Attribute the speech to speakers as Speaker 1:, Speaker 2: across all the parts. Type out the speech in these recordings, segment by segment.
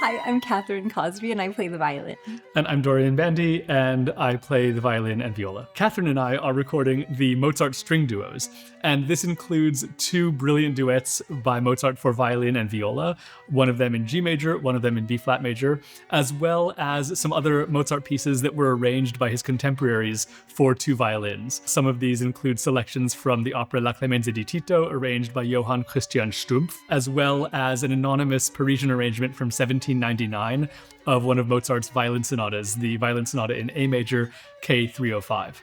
Speaker 1: Hi, I'm Catherine Cosbey, and I play the violin.
Speaker 2: And I'm Dorian Bandy, and I play the violin and viola. Catherine and I are recording the Mozart string duos, and this includes two brilliant duets by Mozart for violin and viola, one of them in G major, one of them in B flat major, as well as some other Mozart pieces that were arranged by his contemporaries for two violins. Some of these include selections from the opera La Clemenza di Tito, arranged by Johann Christian Stumpf, as well as an anonymous Parisian arrangement from 1799 of one of Mozart's violin sonatas, the Violin Sonata in A major, K305.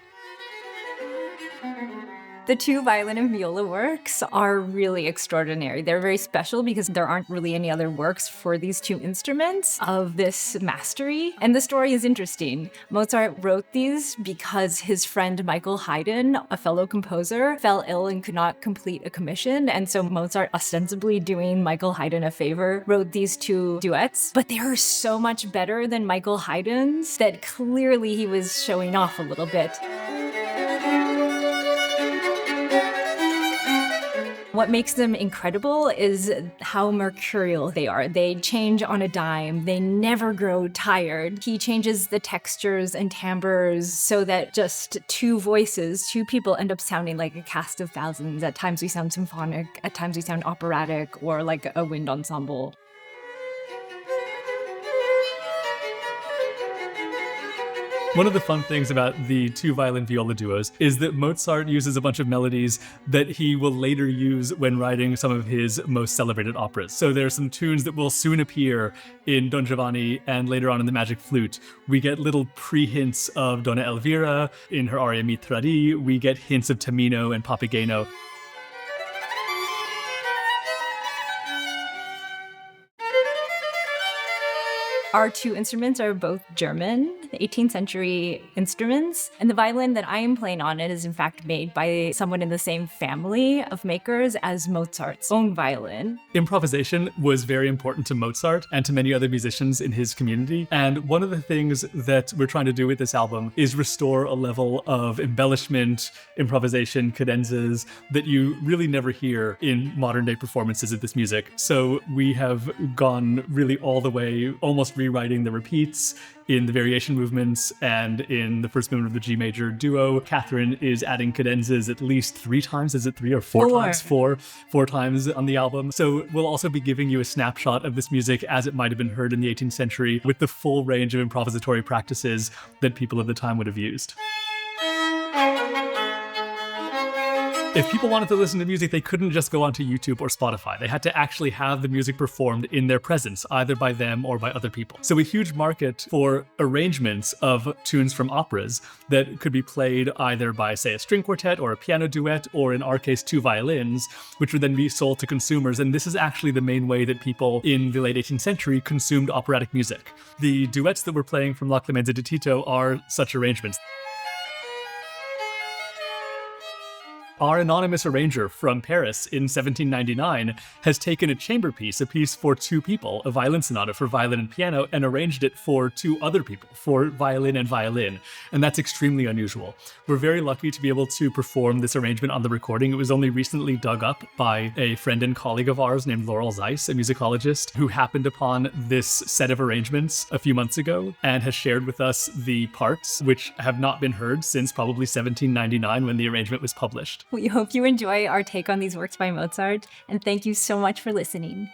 Speaker 1: The two violin and viola works are really extraordinary. They're very special because there aren't really any other works for these two instruments of this mastery. And the story is interesting. Mozart wrote these because his friend Michael Haydn, a fellow composer, fell ill and could not complete a commission. And so Mozart, ostensibly doing Michael Haydn a favor, wrote these two duets. But they are so much better than Michael Haydn's that clearly he was showing off a little bit. What makes them incredible is how mercurial they are. They change on a dime. They never grow tired. He changes the textures and timbres so that just two voices, two people end up sounding like a cast of thousands. At times we sound symphonic, at times we sound operatic or like a wind ensemble.
Speaker 2: One of the fun things about the two violin viola duos is that Mozart uses a bunch of melodies that he will later use when writing some of his most celebrated operas. So there are some tunes that will soon appear in Don Giovanni and later on in The Magic Flute. We get little pre-hints of Donna Elvira in her aria Mi Tradì. We get hints of Tamino and Papageno.
Speaker 1: Our two instruments are both German, 18th century instruments, and the violin that I am playing on it is in fact made by someone in the same family of makers as Mozart's own violin.
Speaker 2: Improvisation was very important to Mozart and to many other musicians in his community, and one of the things that we're trying to do with this album is restore a level of embellishment, improvisation, cadenzas that you really never hear in modern day performances of this music. So we have gone really all the way, almost rewriting the repeats in the variation movements and in the first movement of the G major duo. Catherine is adding cadenzas at least 3 times. Is it 3 or 4 times? Four times on the album. So we'll also be giving you a snapshot of this music as it might have been heard in the 18th century with the full range of improvisatory practices that people of the time would have used. If people wanted to listen to music, they couldn't just go onto YouTube or Spotify. They had to actually have the music performed in their presence, either by them or by other people. So a huge market for arrangements of tunes from operas that could be played either by, say, a string quartet or a piano duet, or in our case, two violins, which would then be sold to consumers. And this is actually the main way that people in the late 18th century consumed operatic music. The duets that we're playing from La Clemenza di Tito are such arrangements. Our anonymous arranger from Paris in 1799 has taken a chamber piece, a piece for two people, a violin sonata for violin and piano, and arranged it for two other people, for violin and violin. And that's extremely unusual. We're very lucky to be able to perform this arrangement on the recording. It was only recently dug up by a friend and colleague of ours named Laurel Zeiss, a musicologist, who happened upon this set of arrangements a few months ago and has shared with us the parts, which have not been heard since probably 1799 when the arrangement was published.
Speaker 1: We hope you enjoy our take on these works by Mozart, and thank you so much for listening.